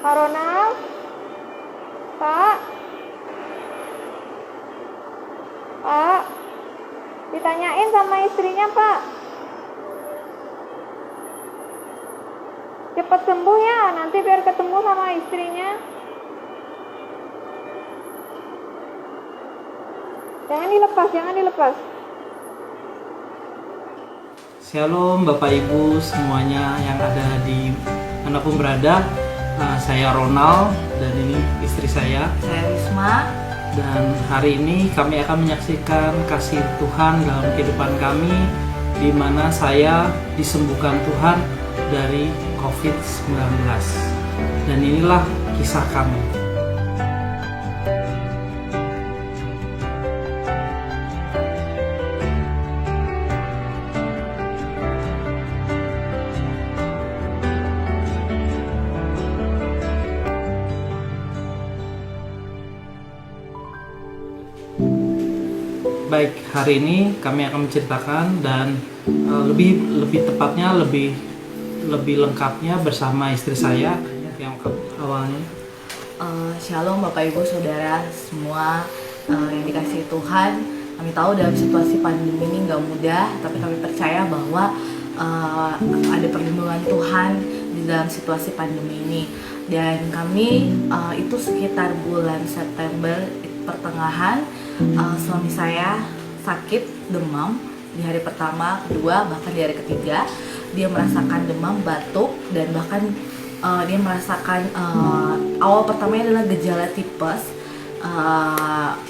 Kak Ronald? Pak? Pak? Ditanyain sama istrinya, Pak. Cepat sembuh ya, nanti biar ketemu sama istrinya. Jangan dilepas, jangan dilepas. Shalom Bapak Ibu semuanya yang ada di manapun berada. Saya Ronald dan ini istri saya. Saya Risma. Dan hari ini kami akan menyaksikan kasih Tuhan dalam kehidupan kami, di mana saya disembuhkan Tuhan dari COVID-19. Dan inilah kisah kami. Baik, hari ini kami akan menceritakan dan lebih tepatnya lebih lengkapnya bersama istri saya yang awalnya. Shalom Bapak Ibu Saudara semua yang dikasihi Tuhan. Kami tahu dalam situasi pandemi ini nggak mudah, tapi kami percaya bahwa ada perlindungan Tuhan di dalam situasi pandemi ini. Dan kami itu sekitar bulan September pertengahan, suami saya sakit demam di hari pertama, kedua, bahkan di hari ketiga. Dia merasakan demam, batuk, dan bahkan dia merasakan awal pertamanya adalah gejala tipes,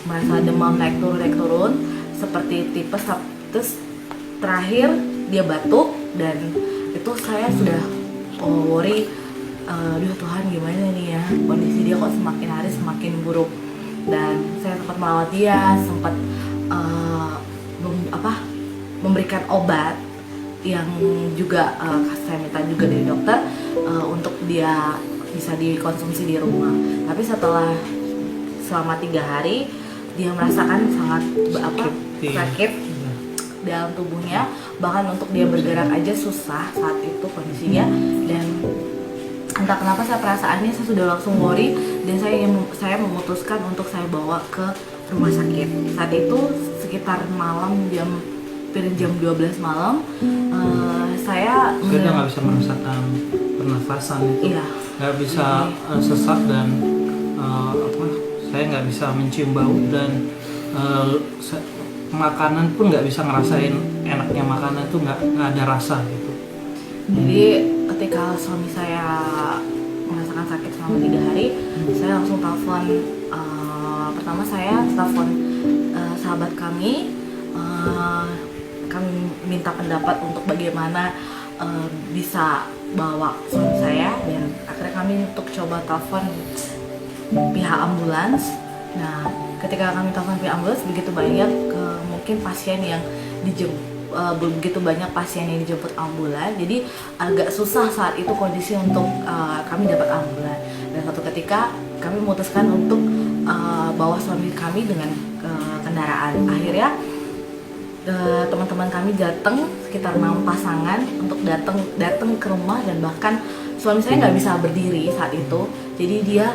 merasa demam naik turun seperti tipes, terus terakhir dia batuk. Dan itu saya sudah worry, aduh Tuhan gimana nih ya, kondisi dia kok semakin hari semakin buruk. Dan saya sempat merawat dia, sempat memberikan obat yang juga saya minta juga dari dokter untuk dia bisa dikonsumsi di rumah. Tapi selama 3 hari dia merasakan sangat sakit dalam tubuhnya, bahkan untuk dia bergerak aja susah saat itu kondisinya. Dan entah kenapa perasaannya saya sudah langsung worry, dan saya memutuskan untuk saya bawa ke rumah sakit. Saat itu sekitar jam 12 malam, saya udah nggak bisa merasakan pernafasan itu, nggak bisa sesak, dan saya nggak bisa mencium bau, dan makanan pun nggak bisa ngerasain enaknya makanan itu, nggak ada rasa gitu. Jadi ketika suami saya merasakan sakit selama 3 hari, saya langsung telepon. Pertama saya telepon sahabat kami. Kami minta pendapat untuk bagaimana bisa bawa suami saya, dan akhirnya kami untuk coba telepon pihak ambulans. Nah, ketika kami telepon pihak ambulans, begitu banyak mungkin pasien yang begitu banyak pasien yang dijemput ambulan, jadi agak susah saat itu kondisi untuk kami dapat ambulan. Dan suatu ketika kami memutuskan untuk bawa suami kami dengan kendaraan. Akhirnya teman-teman kami datang sekitar 6 pasangan untuk datang ke rumah, dan bahkan suami saya nggak bisa berdiri saat itu. Jadi dia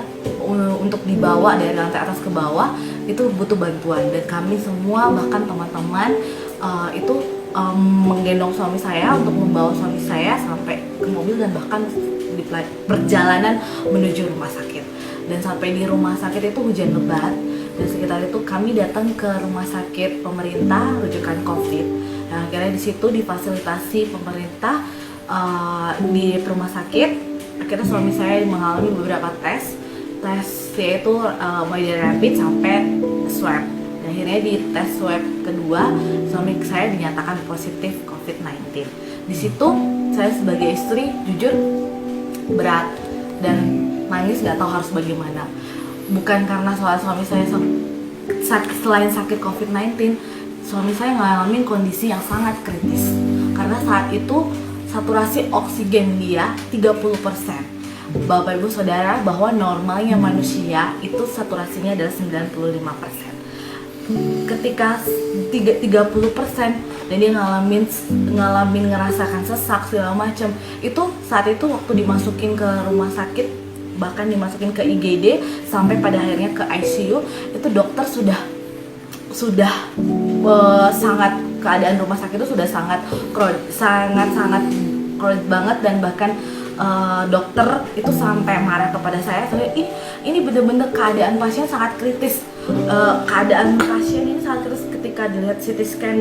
untuk dibawa dari lantai atas ke bawah itu butuh bantuan, dan kami semua bahkan teman-teman itu menggendong suami saya untuk membawa suami saya sampai ke mobil, dan bahkan di perjalanan menuju rumah sakit. Dan sampai di rumah sakit itu hujan lebat, dan sekitar itu kami datang ke rumah sakit pemerintah rujukan COVID. Nah, akhirnya di situ difasilitasi pemerintah di rumah sakit. Akhirnya suami saya mengalami beberapa tes yaitu mulai dari rapid sampai swab. Dan akhirnya di tes swab kedua suami saya dinyatakan positif COVID-19. Di situ saya sebagai istri jujur berat dan nangis, nggak tahu harus bagaimana. Bukan karena suami saya selain sakit COVID-19, suami saya ngalamin kondisi yang sangat kritis. Karena saat itu saturasi oksigen dia 30%. Bapak Ibu Saudara, bahwa normalnya manusia itu saturasinya adalah 95%. Ketika 30% dan dia ngalamin ngerasakan sesak segala macam, itu saat itu waktu dimasukin ke rumah sakit bahkan dimasukin ke IGD sampai pada akhirnya ke ICU. Itu dokter sudah sangat, keadaan rumah sakit itu sudah sangat crowded banget, dan bahkan dokter itu sampai marah kepada saya. Ini benar-benar keadaan pasien sangat kritis. Keadaan pasien ini sangat kritis ketika dilihat CT scan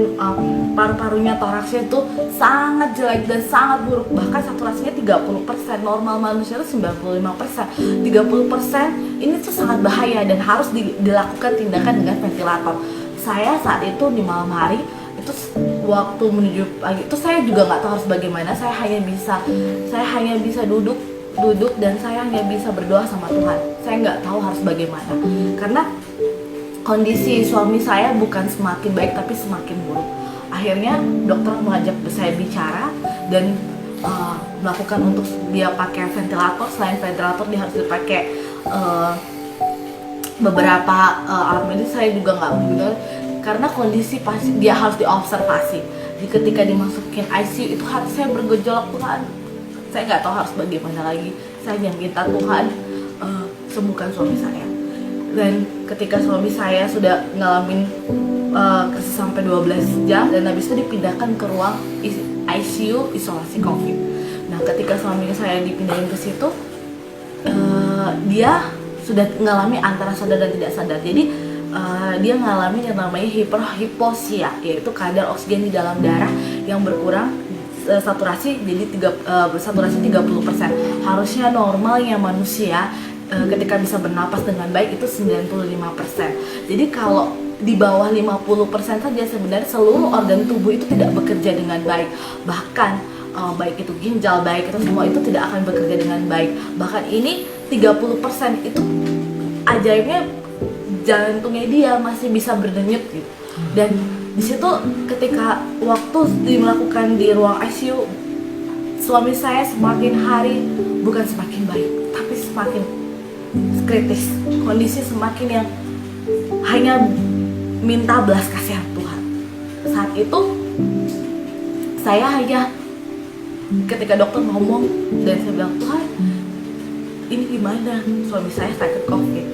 paru-parunya, toraksnya itu sangat jelek dan sangat buruk. Bahkan saturasinya 30%, normal manusia itu 95%. 30% ini tuh sangat bahaya dan harus dilakukan tindakan dengan ventilator. Saya saat itu di malam hari itu, waktu menuju pagi itu saya juga nggak tahu harus bagaimana. Saya hanya bisa duduk dan saya hanya bisa berdoa sama Tuhan. Saya nggak tahu harus bagaimana karena kondisi suami saya bukan semakin baik tapi semakin buruk. Akhirnya dokter mengajak saya bicara dan melakukan untuk dia pakai ventilator. Selain ventilator dia harus dipakai beberapa alat medis. Saya juga nggak benar karena kondisi pasien dia harus diobservasi. Jadi ketika dimasukin ICU itu hati saya bergejolak, Tuhan, saya nggak tahu harus bagaimana lagi. Saya hanya minta Tuhan sembuhkan suami saya. Dan ketika suami saya sudah ngalamin krisis sampai 12 jam dan habis itu dipindahkan ke ruang ICU isolasi COVID. Nah, ketika suami saya dipindahin ke situ, dia sudah mengalami antara sadar dan tidak sadar. Jadi dia mengalami yang namanya hipoxia, yaitu kadar oksigen di dalam darah yang berkurang, saturasi jadi saturasi 30%. Harusnya normalnya manusia ketika bisa bernapas dengan baik itu 95%. Jadi kalau di bawah 50% saja sebenarnya seluruh organ tubuh itu tidak bekerja dengan baik. Bahkan baik itu ginjal, baik itu semua itu tidak akan bekerja dengan baik. Bahkan ini 30% itu ajaibnya jantungnya dia masih bisa berdenyut gitu. Dan di situ ketika waktu dilakukan di ruang ICU, suami saya semakin hari bukan semakin baik tapi semakin kritis. Kondisi semakin yang hanya minta belas kasihan Tuhan. Saat itu saya hanya ketika dokter ngomong dan saya bilang, Tuhan, ini gimana? Suami saya sakit COVID.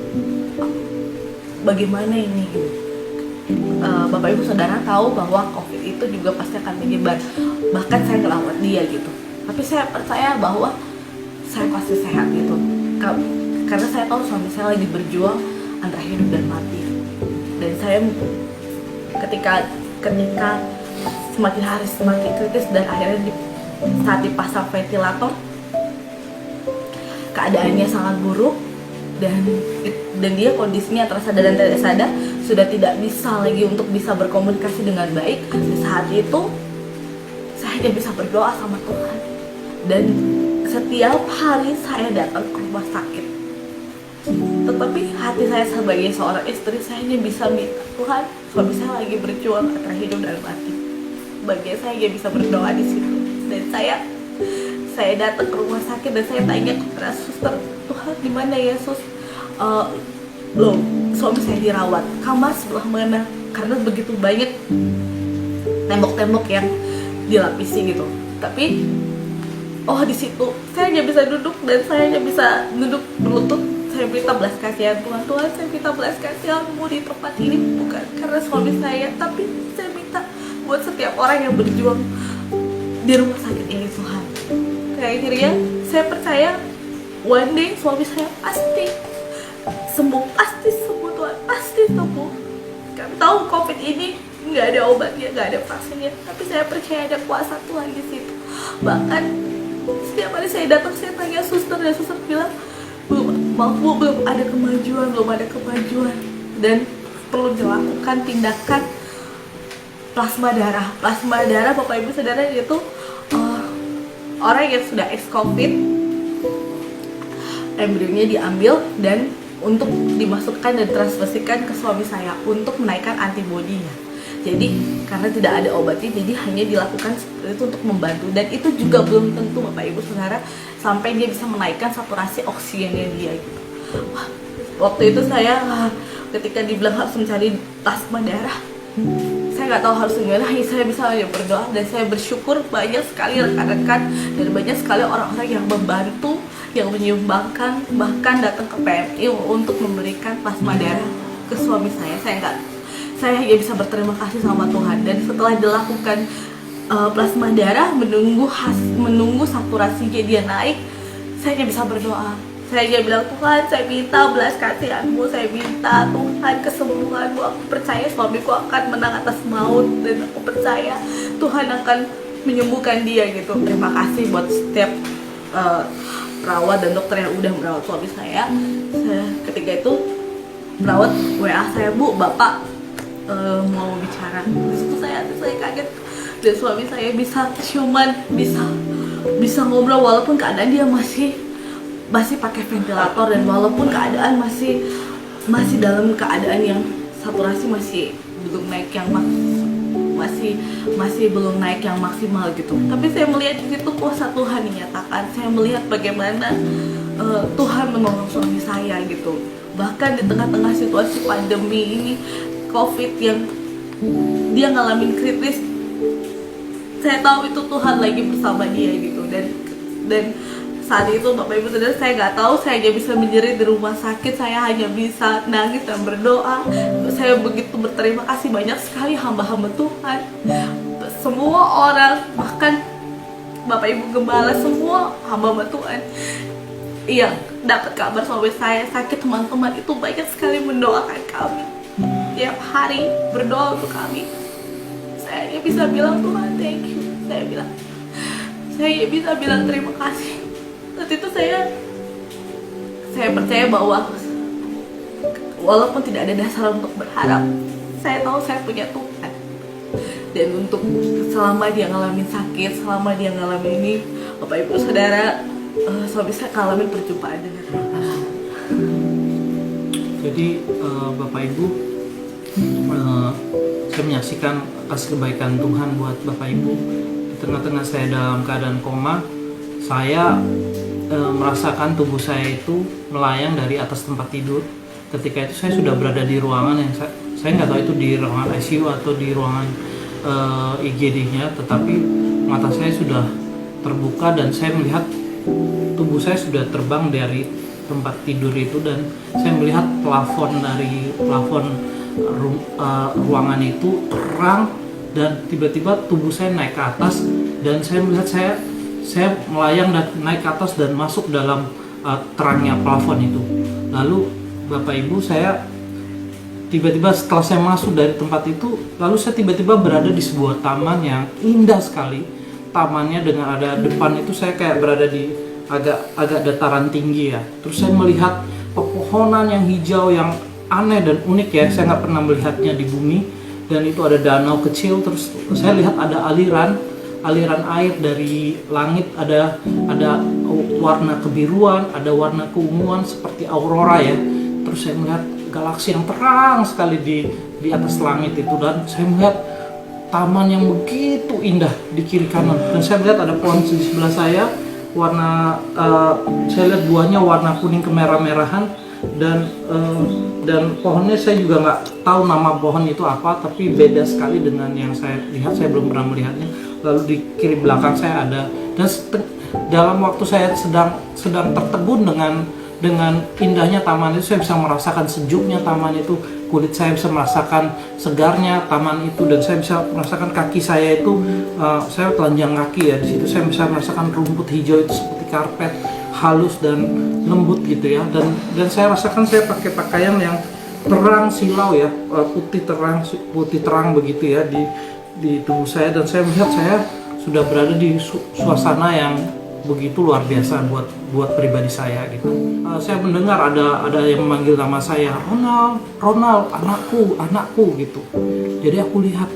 Bagaimana ini? Bapak Ibu Saudara tahu bahwa COVID itu juga pasti akan menyebar. Bahkan saya ngelawat dia gitu. Tapi saya percaya bahwa saya pasti sehat gitu. Karena saya tahu suami saya lagi berjuang antara hidup dan mati. Dan saya ketika semakin hari semakin kritis dan akhirnya saat dipasang ventilator keadaannya sangat buruk dan dia kondisinya antara sadar dan tidak sadar, sudah tidak bisa lagi untuk bisa berkomunikasi dengan baik. Di saat itu saya hanya bisa berdoa sama Tuhan, dan setiap hari saya datang ke rumah sakit. Tetapi hati saya sebagai seorang istri, saya hanya bisa minta, Tuhan, suami saya lagi berjuang antara hidup dan mati. Bagian saya hanya bisa berdoa di situ. Dan saya datang ke rumah sakit dan saya tanya kepada suster, Tuhan, di mana ya sus? Loh, suami saya dirawat. Kamar sebelah mana? Karena begitu banyak tembok-tembok yang dilapisi gitu. Tapi di situ saya hanya bisa duduk dan saya hanya bisa duduk berlutut. Saya minta belas kasihan Tuhan, saya minta belas kasihanmu di tempat ini, bukan karena suami saya, tapi saya minta buat setiap orang yang berjuang di rumah sakit ini, Tuhan. Akhirnya saya percaya one day suami saya pasti sembuh, Tuhan, pasti sembuh. Kami tahu COVID ini nggak ada obatnya, nggak ada vaksinnya, tapi saya percaya ada kuasa Tuhan di situ. Bahkan setiap kali saya datang, saya tanya suster, dan suster bilang, belum ada kemajuan, dan perlu dilakukan tindakan plasma darah. Bapak Ibu Saudara, itu orang yang sudah ex-COVID, embrionya diambil dan untuk dimasukkan dan transfusikan ke suami saya untuk menaikkan antibodinya. Jadi karena tidak ada obatnya, jadi hanya dilakukan seperti itu untuk membantu, dan itu juga belum tentu Bapak Ibu Saudara sampai dia bisa menaikkan saturasi oksigennya dia gitu. Waktu itu saya ketika dibilang harus mencari plasma darah, saya saya nggak tahu harus gimana, hanya saya bisa hanya berdoa. Dan saya bersyukur banyak sekali rekan-rekan dan banyak sekali orang-orang yang membantu, yang menyumbangkan, bahkan datang ke PMI untuk memberikan plasma darah ke suami saya. Saya hanya bisa berterima kasih sama Tuhan. Dan setelah dilakukan plasma darah, menunggu saturasinya dia naik, saya hanya bisa berdoa. Saya hanya bilang, Tuhan, saya minta belas kasihan-Mu, saya minta Tuhan kesembuhan-Mu. Aku percaya suamiku akan menang atas maut, dan aku percaya Tuhan akan menyembuhkan dia gitu. Terima kasih buat setiap perawat dan dokter yang udah merawat suami saya. Ketika itu perawat WA saya, Bu, Bapak mau bicara. Di situ saya kaget, dan suami saya bisa ciuman, bisa ngobrol walaupun keadaan dia masih pakai ventilator, dan walaupun keadaan masih dalam keadaan yang saturasi masih belum naik yang masih belum naik yang maksimal gitu. Tapi saya melihat di situ kuasa Tuhan dinyatakan. Saya melihat bagaimana Tuhan menolong suami saya gitu. Bahkan di tengah-tengah situasi pandemi ini, COVID yang dia ngalamin kritis, saya tahu itu Tuhan lagi bersama dia gitu. Dan saat itu Bapak Ibu Saudara, saya nggak tahu, saya hanya bisa menjerit di rumah sakit, saya hanya bisa nangis dan berdoa. Saya begitu berterima kasih banyak sekali hamba-hamba Tuhan, semua orang, bahkan Bapak Ibu Gembala, semua hamba-hamba Tuhan yang dapat kabar suami saya sakit. Teman-teman itu banyak sekali mendoakan kami, tiap hari berdoa untuk kami. Saya hanya bisa bilang, Tuhan, thank you. Saya bisa bilang terima kasih. Saat itu saya percaya bahwa walaupun tidak ada dasar untuk berharap, saya tahu saya punya Tuhan. Dan untuk selama dia ngalamin sakit, selama dia ngalamin ini, Bapak Ibu Saudara, suami saya ngalamin perjumpaan dengan Tuhan. Jadi Bapak Ibu, saya menyaksikan kasih kebaikan Tuhan buat Bapak Ibu. Di tengah-tengah saya dalam keadaan koma, saya merasakan tubuh saya itu melayang dari atas tempat tidur. Ketika itu saya sudah berada di ruangan yang saya nggak tahu itu di ruangan ICU atau di ruangan IGD-nya, tetapi mata saya sudah terbuka dan saya melihat tubuh saya sudah terbang dari tempat tidur itu, dan saya melihat plafon ruangan itu terang, dan tiba-tiba tubuh saya naik ke atas, dan saya melihat saya melayang dan naik ke atas dan masuk dalam terangnya plafon itu. Lalu Bapak Ibu, saya tiba-tiba setelah saya masuk dari tempat itu, lalu saya tiba-tiba berada di sebuah taman yang indah sekali. Tamannya dengan ada depan itu saya kayak berada di agak dataran tinggi ya. Terus saya melihat pepohonan yang hijau yang aneh dan unik ya. Saya nggak pernah melihatnya di bumi. Dan itu ada danau kecil. Terus saya lihat ada aliran air dari langit, ada warna kebiruan, ada warna keunguan seperti aurora ya. Terus saya melihat galaksi yang terang sekali di atas langit itu, dan saya melihat taman yang begitu indah di kiri kanan, dan saya melihat ada pohon di sebelah saya, saya lihat buahnya warna kuning kemerah-merahan, dan pohonnya saya juga nggak tahu nama pohon itu apa, tapi beda sekali dengan yang saya lihat. Saya belum pernah melihatnya. Lalu di kiri belakang saya ada, dan dalam waktu saya sedang tertegun dengan indahnya taman itu, saya bisa merasakan sejuknya taman itu, kulit saya bisa merasakan segarnya taman itu, dan saya bisa merasakan kaki saya itu, saya telanjang kaki ya, di situ saya bisa merasakan rumput hijau itu seperti karpet, halus dan lembut gitu ya, dan saya rasakan saya pakai pakaian yang terang silau ya, putih terang begitu ya di tubuh saya, dan saya melihat saya sudah berada di suasana yang begitu luar biasa buat pribadi saya gitu. Saya mendengar ada yang memanggil nama saya, Ronald, anakku gitu. Jadi aku lihat,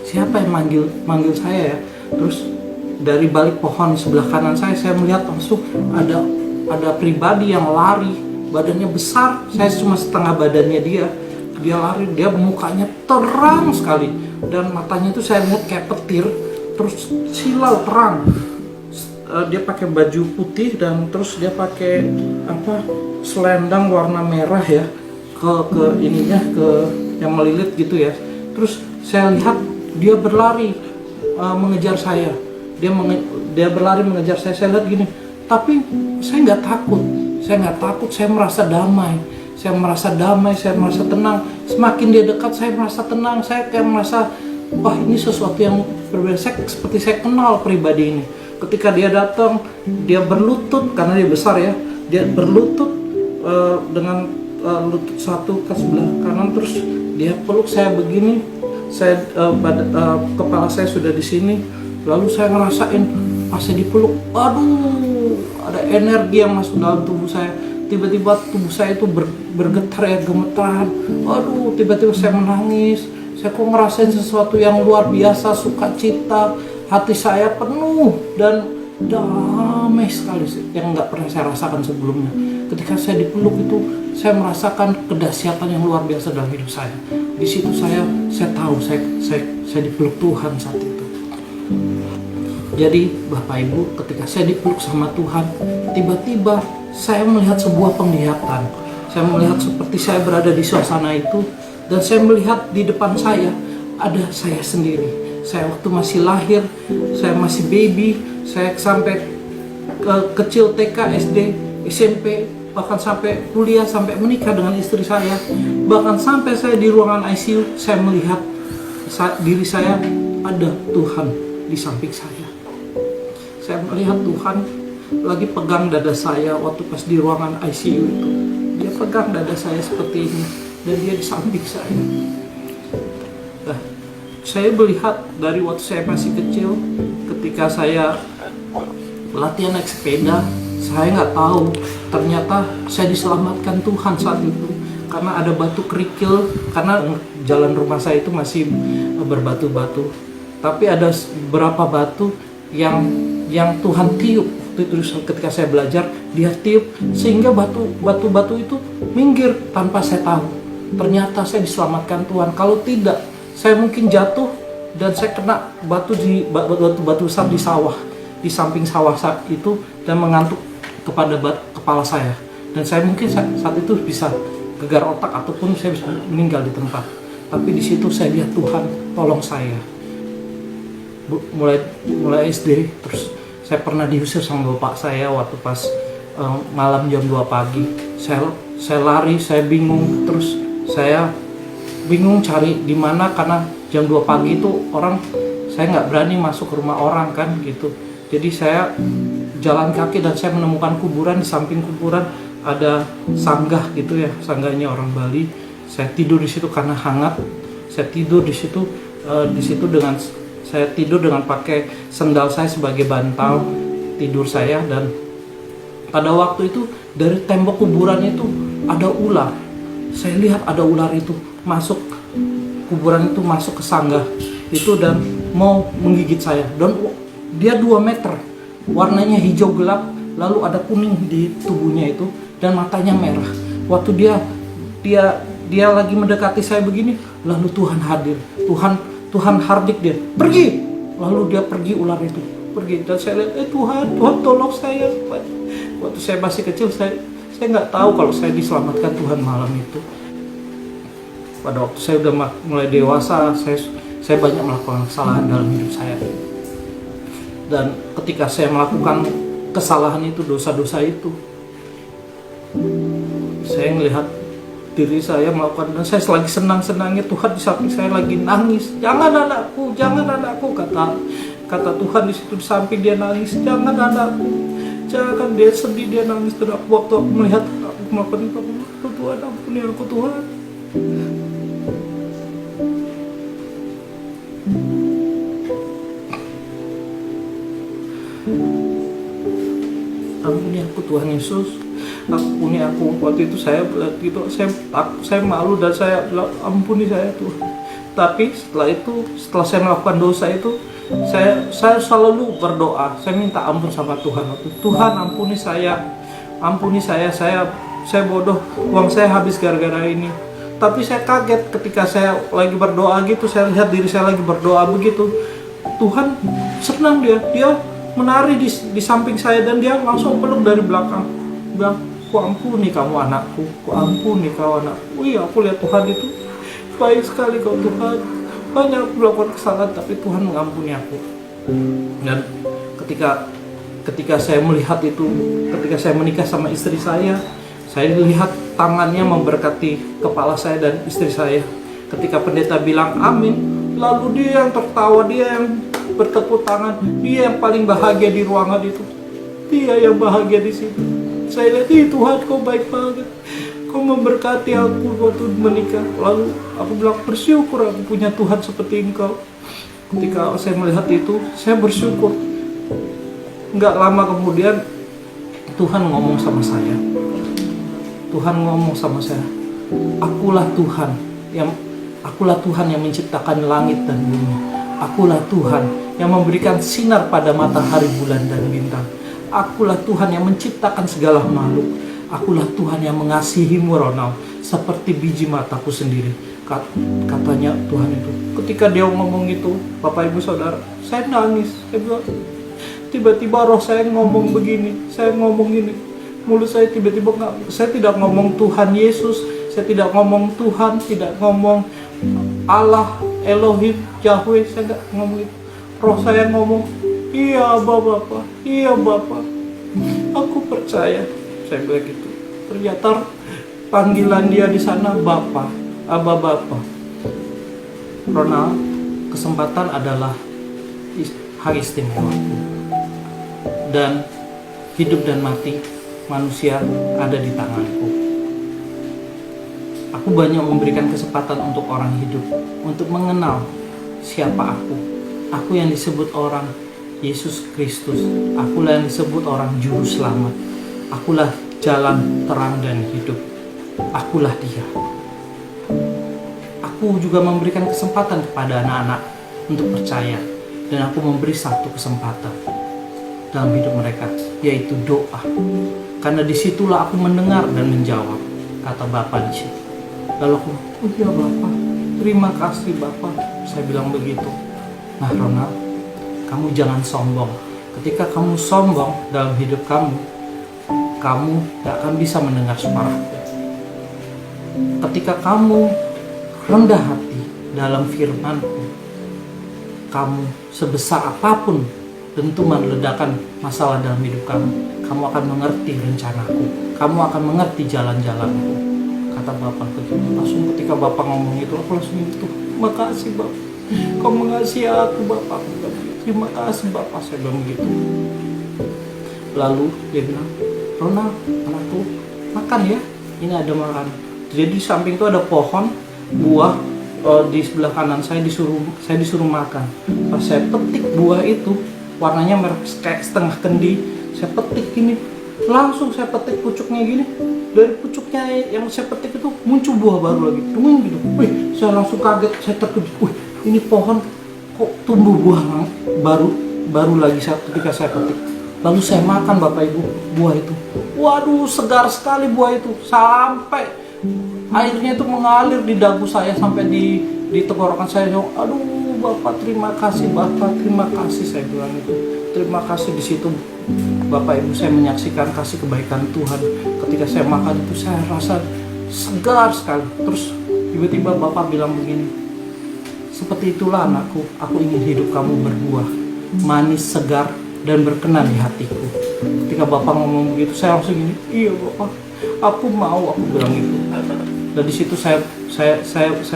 siapa yang manggil saya ya? Terus dari balik pohon sebelah kanan saya melihat langsung ada pribadi yang lari, badannya besar, saya cuma setengah badannya dia lari, dia mukanya terang sekali, dan matanya itu saya lihat kayak petir, terus silau terang. Dia pakai baju putih, dan terus dia pakai selendang warna merah ya, ke ininya, ke yang melilit gitu ya. Terus saya lihat dia berlari mengejar saya. Dia berlari mengejar saya. Saya lihat gini, tapi saya nggak takut. Saya merasa damai. Saya merasa tenang. Semakin dia dekat, saya merasa tenang. Saya kayak merasa, wah, ini sesuatu yang berbeda. Seperti saya kenal pribadi ini. Ketika dia datang, dia berlutut, karena dia besar ya. Dia berlutut dengan lutut satu ke sebelah kanan, terus dia peluk saya begini. Kepala saya sudah di sini. Lalu saya ngerasain pas saya dipeluk, aduh, ada energi yang masuk dalam tubuh saya. Tiba-tiba tubuh saya itu bergetar ya, gemeteran. Aduh, tiba-tiba saya menangis. Saya kok ngerasain sesuatu yang luar biasa, sukacita. Hati saya penuh dan damai sekali yang nggak pernah saya rasakan sebelumnya. Ketika saya dipeluk itu, saya merasakan kedahsyatan yang luar biasa dalam hidup saya. Di situ saya tahu saya dipeluk Tuhan saat itu. Jadi Bapak Ibu, ketika saya dipeluk sama Tuhan, tiba-tiba saya melihat sebuah penglihatan. Saya melihat seperti saya berada di suasana itu, dan saya melihat di depan saya ada saya sendiri. Saya waktu masih lahir, saya masih baby, saya sampai kecil TK, SD, SMP, bahkan sampai kuliah, sampai menikah dengan istri saya, bahkan sampai saya di ruangan ICU, saya melihat diri saya, ada Tuhan di samping saya. Saya melihat Tuhan lagi pegang dada saya waktu pas di ruangan ICU itu. Dia pegang dada saya seperti ini, dan dia di samping saya. Nah, saya melihat dari waktu saya masih kecil, ketika saya latihan naik sepeda, saya nggak tahu ternyata saya diselamatkan Tuhan saat itu, karena ada batu kerikil, karena jalan rumah saya itu masih berbatu-batu, tapi ada beberapa batu yang Tuhan tiup. Terus ketika saya belajar, dia tiup sehingga batu-batu itu minggir tanpa saya tahu. Ternyata saya diselamatkan Tuhan. Kalau tidak, saya mungkin jatuh dan saya kena batu besar di sawah, di samping sawah saat itu, dan mengantuk kepada kepala saya. Dan saya mungkin saat itu bisa gegar otak ataupun saya bisa meninggal di tempat. Tapi di situ saya lihat Tuhan tolong saya. Mulai SD, terus saya pernah diusir sama bapak saya waktu pas malam jam 2 pagi. Saya lari, saya bingung, terus saya bingung cari di mana, karena jam 2 pagi itu saya nggak berani masuk ke rumah orang kan gitu. Jadi saya jalan kaki dan saya menemukan kuburan. Di samping kuburan ada sanggah gitu ya, sanggahnya orang Bali. Saya tidur di situ karena hangat. Saya tidur di situ dengan pakai sendal saya sebagai bantal tidur saya. Dan pada waktu itu dari tembok kuburan itu ada ular. Saya lihat ada ular itu masuk kuburan itu, masuk ke sanggah itu dan mau menggigit saya. Dan dia 2 meter, warnanya hijau gelap, lalu ada kuning di tubuhnya itu, dan matanya merah. Waktu dia lagi mendekati saya begini, lalu Tuhan hadir. Tuhan hardik dia, pergi. Lalu dia pergi, ular itu pergi. Dan saya lihat, Tuhan tolong saya. Waktu saya masih kecil, saya nggak tahu kalau saya diselamatkan Tuhan malam itu. Pada waktu saya udah mulai dewasa, saya banyak melakukan kesalahan dalam hidup saya. Dan ketika saya melakukan kesalahan itu, dosa-dosa itu, saya melihat diri saya melakukan, dan saya lagi senang-senangnya, Tuhan di samping saya lagi nangis. Jangan anakku, kata Tuhan di situ di samping dia nangis. Jangan anakku, jangan, dia sedih, dia nangis. Dan waktu aku melihat aku melakukan itu, Tuhan ampuni aku Tuhan. Ampuni aku Tuhan Yesus, ampuni aku. Waktu itu saya malu dan saya bilang, ampuni saya Tuhan. Tapi setelah saya melakukan dosa itu, saya selalu berdoa, saya minta ampun sama Tuhan. Tuhan ampuni saya, saya bodoh, uang saya habis gara-gara ini. Tapi saya kaget ketika saya lagi berdoa gitu, saya lihat diri saya lagi berdoa begitu. Tuhan senang, dia menari di samping saya, dan dia langsung peluk dari belakang, bilang, ku ampuni kamu anakku, ku ampuni kau anakku. Iya, aku lihat Tuhan itu baik sekali kau Tuhan. banyak aku melakukan kesalahan, tapi Tuhan mengampuni aku. Dan ketika saya melihat itu, ketika saya menikah sama istri saya lihat tangannya memberkati kepala saya dan istri saya. Ketika pendeta bilang amin, lalu dia yang tertawa, dia yang bertepuk tangan, dia yang paling bahagia di ruangan itu, dia yang bahagia di situ. Saya lihat, Tuhan kau baik banget, kau memberkati aku waktu menikah. Lalu aku bilang, bersyukur aku punya Tuhan seperti engkau. Ketika saya melihat itu, saya bersyukur. Nggak lama kemudian Tuhan ngomong sama saya. Tuhan ngomong sama saya, Akulah Tuhan yang menciptakan langit dan bumi. Akulah Tuhan yang memberikan sinar pada matahari, bulan, dan bintang. Akulah Tuhan yang menciptakan segala makhluk. Akulah Tuhan yang mengasihimu, Ronald, seperti biji mataku sendiri. Katanya Tuhan itu. Ketika dia ngomong itu, Bapak Ibu Saudara, saya nangis. Saya bilang, tiba-tiba roh saya ngomong begini, saya ngomong gini. Mulut saya tiba-tiba saya tidak ngomong Tuhan Yesus, saya tidak ngomong Tuhan, tidak ngomong Allah, Elohim, Yahweh, saya nggak ngomong itu. Roh saya ngomong, iya Bapak, iya Bapak, aku percaya. Saya bilang gitu. Ternyata panggilan dia di sana Bapak, Abah Bapak. Ronald, kesempatan adalah hak istimewa. Dan hidup dan mati manusia ada di tanganku. Aku banyak memberikan kesempatan untuk orang hidup, untuk mengenal siapa aku. Aku yang disebut orang Yesus Kristus. Akulah yang disebut orang juru selamat. Akulah jalan terang dan hidup. Akulah dia. Aku juga memberikan kesempatan kepada anak-anak untuk percaya. Dan aku memberi satu kesempatan dalam hidup mereka, yaitu doa. Karena disitulah aku mendengar dan menjawab, kata Bapak di situ. Lalu aku, oh iya Bapak, terima kasih Bapak. Saya bilang begitu. Nah Ronald, kamu jangan sombong. Ketika kamu sombong dalam hidup kamu gak akan bisa mendengar suaraku. Ketika kamu rendah hati dalam firman-Ku, kamu sebesar apapun dentuman ledakan masalah dalam hidup kamu akan mengerti rencanaku, kamu akan mengerti jalan-jalanku, kata Bapak begitu. Langsung ketika Bapak ngomong itu, aku langsung itu, makasih Bapak, kau mengasihi aku Bapak, terima kasih Bapak, saya bilang begitu. Lalu dia bilang, Ronald, anakku, makan ya, ini ada makan. Jadi di samping itu ada pohon buah, di sebelah kanan saya disuruh makan. Pas saya petik buah itu, warnanya merah kayak setengah kendi, saya petik gini, langsung saya petik pucuknya gini. Dari pucuknya yang saya petik itu muncul buah baru lagi, gitu. Wih, saya langsung kaget, saya terkejut. Wih, ini pohon kok tumbuh buah baru lagi ketika saya petik. Lalu saya makan Bapak Ibu buah itu. Waduh, segar sekali buah itu, sampai airnya itu mengalir di dagu saya sampai di tenggorokan saya. Aduh Bapak, terima kasih Bapak, terima kasih, saya bilang itu. Terima kasih. Di situ Bapak Ibu saya menyaksikan kasih kebaikan Tuhan. Ketika saya makan itu saya rasa segar sekali. Terus tiba-tiba Bapak bilang begini, seperti itulah anakku, aku ingin hidup kamu berbuah, manis, segar, dan berkenan di hatiku. Ketika Bapak ngomong begitu, saya langsung gini, iya Bapak, aku mau, aku bilang itu. Dan di situ saya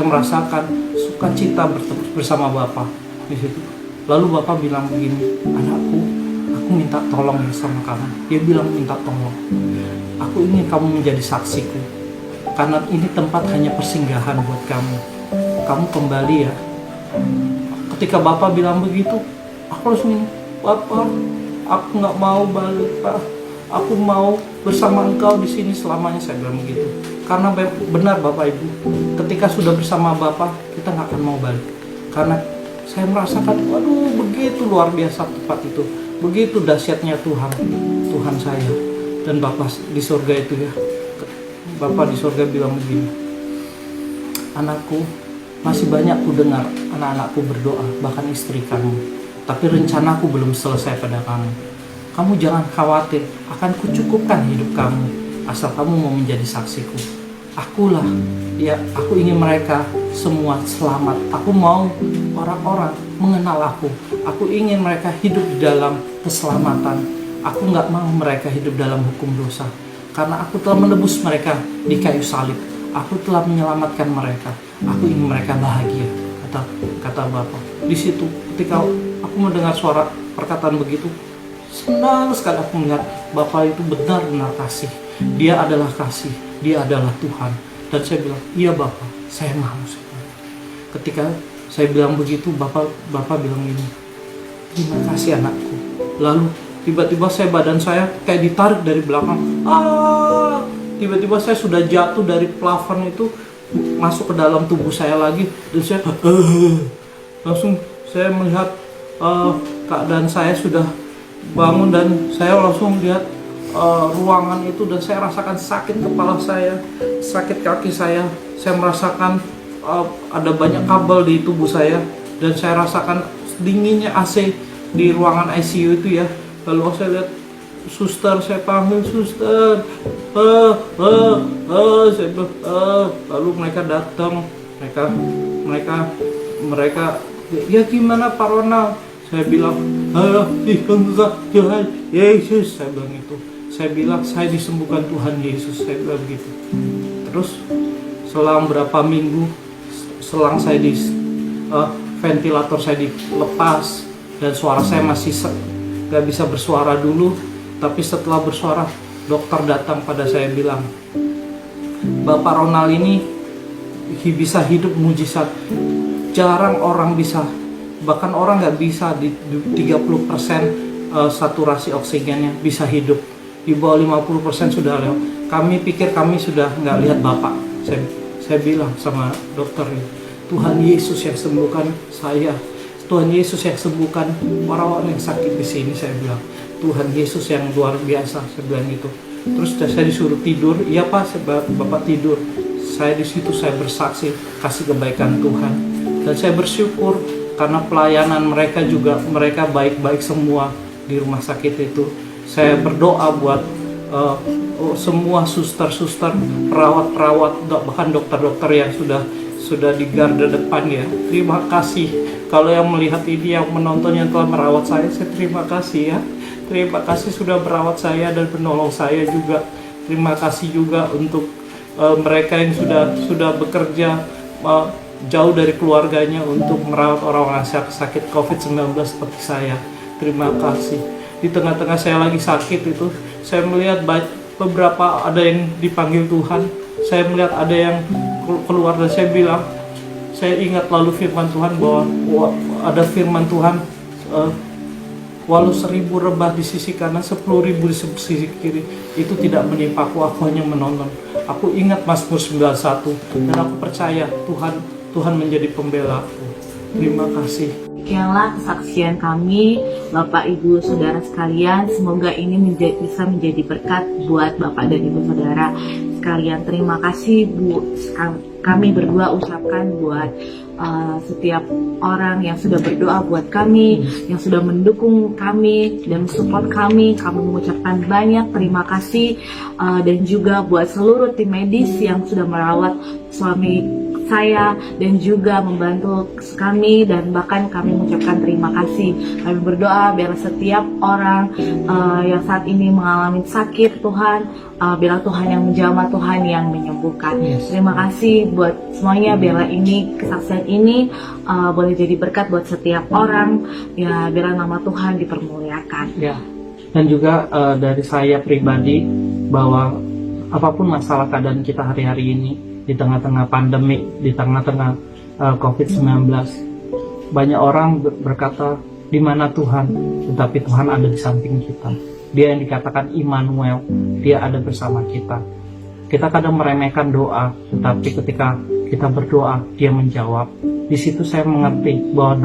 merasakan sukacita bersama Bapak di situ. Lalu Bapak bilang begini, anakku, aku minta tolong bersama kamu. Dia bilang minta tolong. Aku ingin kamu menjadi saksiku. Karena ini tempat hanya persinggahan buat kamu. Kamu kembali ya. Ketika Bapak bilang begitu, aku langsung ini, Bapak, aku nggak mau balik Pak. Aku mau bersama engkau di sini selamanya, saya bilang begitu. Karena benar Bapak Ibu, ketika sudah bersama Bapak, kita nggak akan mau balik. Karena saya merasakan, waduh, begitu luar biasa tempat itu, begitu dahsyatnya Tuhan saya dan Bapak di surga itu ya. Bapak di surga bilang begini, anakku, masih banyak ku dengar anak-anakku berdoa, bahkan istri kamu. Tapi rencanaku belum selesai pada kamu. Kamu jangan khawatir, akan kucukupkan hidup kamu, asal kamu mau menjadi saksiku. akulah, ya aku ingin mereka semua selamat. Aku mau orang-orang mengenal aku. Aku ingin mereka hidup di dalam keselamatan. Aku nggak mau mereka hidup dalam hukum dosa. Karena aku telah menebus mereka di kayu salib. Aku telah menyelamatkan mereka. Aku ingin mereka bahagia, kata Bapa. Di situ ketika aku mendengar suara perkataan begitu, senang sekali aku melihat Bapa itu benar-benar kasih. Dia adalah kasih, dia adalah Tuhan. Dan saya bilang, iya Bapak, saya mau. Ketika saya bilang begitu, Bapak bilang ini, terima kasih anakku. Lalu tiba-tiba badan saya kayak ditarik dari belakang. Tiba-tiba saya sudah jatuh dari plafon itu, masuk ke dalam tubuh saya lagi. Dan saya langsung saya melihat keadaan saya sudah bangun. Dan saya langsung lihat ruangan itu, dan saya rasakan sakit kepala saya, sakit kaki saya merasakan ada banyak kabel di tubuh saya, dan saya rasakan dinginnya AC di ruangan ICU itu ya. Lalu saya lihat suster, saya panggil suster, saya bilang, lalu mereka datang, mereka ya gimana Pak Ronald? Saya bilang, Tuhan Yesus, saya bilang itu. Saya bilang, saya disembuhkan Tuhan Yesus, saya bilang begitu. Terus selang berapa minggu, selang saya di ventilator saya dilepas, dan suara saya masih gak bisa bersuara dulu. Tapi setelah bersuara, dokter datang pada saya bilang, Bapak Ronald ini bisa hidup mujizat. Jarang orang bisa, bahkan orang gak bisa di 30% saturasi oksigennya bisa hidup. Di bawah 50% sudah lewat. Kami pikir kami sudah nggak lihat Bapak. Saya bilang sama dokter, Tuhan Yesus yang sembuhkan saya. Tuhan Yesus yang sembuhkan orang-orang yang sakit di sini. Saya bilang, Tuhan Yesus yang luar biasa. Saya bilang gitu. Terus saya disuruh tidur. Iya Pak, Bapak tidur. Saya di situ saya bersaksi kasih kebaikan Tuhan. Dan saya bersyukur karena pelayanan mereka juga, mereka baik-baik semua di rumah sakit itu. Saya berdoa buat semua suster-suster, perawat-perawat, bahkan dokter-dokter yang sudah di garda depan ya. Terima kasih. Kalau yang melihat ini, yang menonton, yang telah merawat saya terima kasih ya. Terima kasih sudah merawat saya dan menolong saya juga. Terima kasih juga untuk mereka yang sudah bekerja jauh dari keluarganya untuk merawat orang-orang sakit COVID-19 seperti saya. Terima kasih. Di tengah-tengah saya lagi sakit itu, saya melihat beberapa ada yang dipanggil Tuhan. Saya melihat ada yang keluar, dan saya bilang, saya ingat lalu firman Tuhan bahwa ada firman Tuhan, walau 1000 rebah di sisi kanan, 10.000 di sisi kiri, itu tidak menimpa aku hanya menonton. Aku ingat Mazmur 91, dan aku percaya Tuhan menjadi pembela aku. Terima kasih. Demikianlah kesaksian kami, Bapak Ibu Saudara sekalian. Semoga ini bisa menjadi berkat buat Bapak dan Ibu Saudara sekalian. Terima kasih Bu, kami berdua ucapkan buat setiap orang yang sudah berdoa buat kami, yang sudah mendukung kami dan support kami. Kami mengucapkan banyak terima kasih, dan juga buat seluruh tim medis yang sudah merawat suami saya dan juga membantu kami, dan bahkan kami mengucapkan terima kasih. Kami berdoa biar setiap orang yang saat ini mengalami sakit, Tuhan, biarlah Tuhan yang menjamah, Tuhan yang menyembuhkan. Terima kasih buat semuanya, biarlah ini kesaksian ini boleh jadi berkat buat setiap orang ya, biarlah nama Tuhan dipermuliakan ya. Dan juga dari saya pribadi, bahwa apapun masalah keadaan kita hari-hari ini, di tengah-tengah pandemi, di tengah-tengah COVID-19, banyak orang berkata, di mana Tuhan? Tetapi Tuhan ada di samping kita. Dia yang dikatakan Immanuel, dia ada bersama kita. Kita kadang meremehkan doa, tetapi ketika kita berdoa, dia menjawab. Di situ saya mengerti bahwa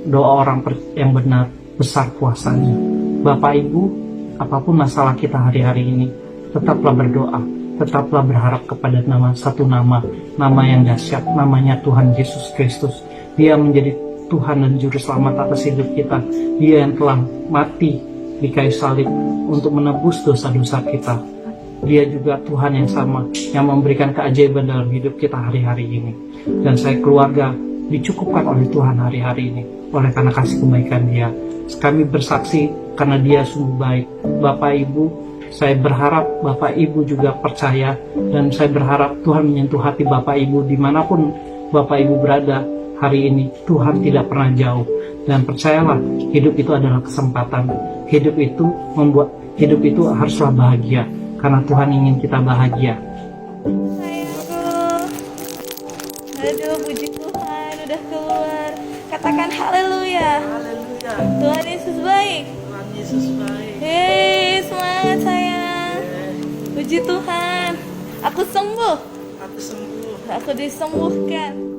doa orang yang benar besar kuasanya. Bapak Ibu, apapun masalah kita hari-hari ini, tetaplah berdoa. Tetaplah berharap kepada satu nama yang dahsyat, namanya Tuhan Yesus Kristus. Dia menjadi Tuhan dan Juru Selamat atas hidup kita. Dia yang telah mati di kayu salib untuk menebus dosa-dosa kita. Dia juga Tuhan yang sama, yang memberikan keajaiban dalam hidup kita hari-hari ini. Dan saya keluarga dicukupkan oleh Tuhan hari-hari ini, oleh karena kasih kebaikan Dia. Kami bersaksi karena Dia sungguh baik. Bapak Ibu, saya berharap Bapak Ibu juga percaya, dan saya berharap Tuhan menyentuh hati Bapak Ibu dimanapun Bapak Ibu berada hari ini. Tuhan tidak pernah jauh, dan percayalah, hidup itu adalah kesempatan. Hidup itu haruslah bahagia, karena Tuhan ingin kita bahagia. Sayangku. Aduh, puji Tuhan udah keluar. Katakan haleluya. Haleluya, Tuhan Yesus baik. Tuhan Yesus baik. Hei, semangat sayang. Puji Tuhan. Aku sembuh. Aku sembuh. Aku disembuhkan.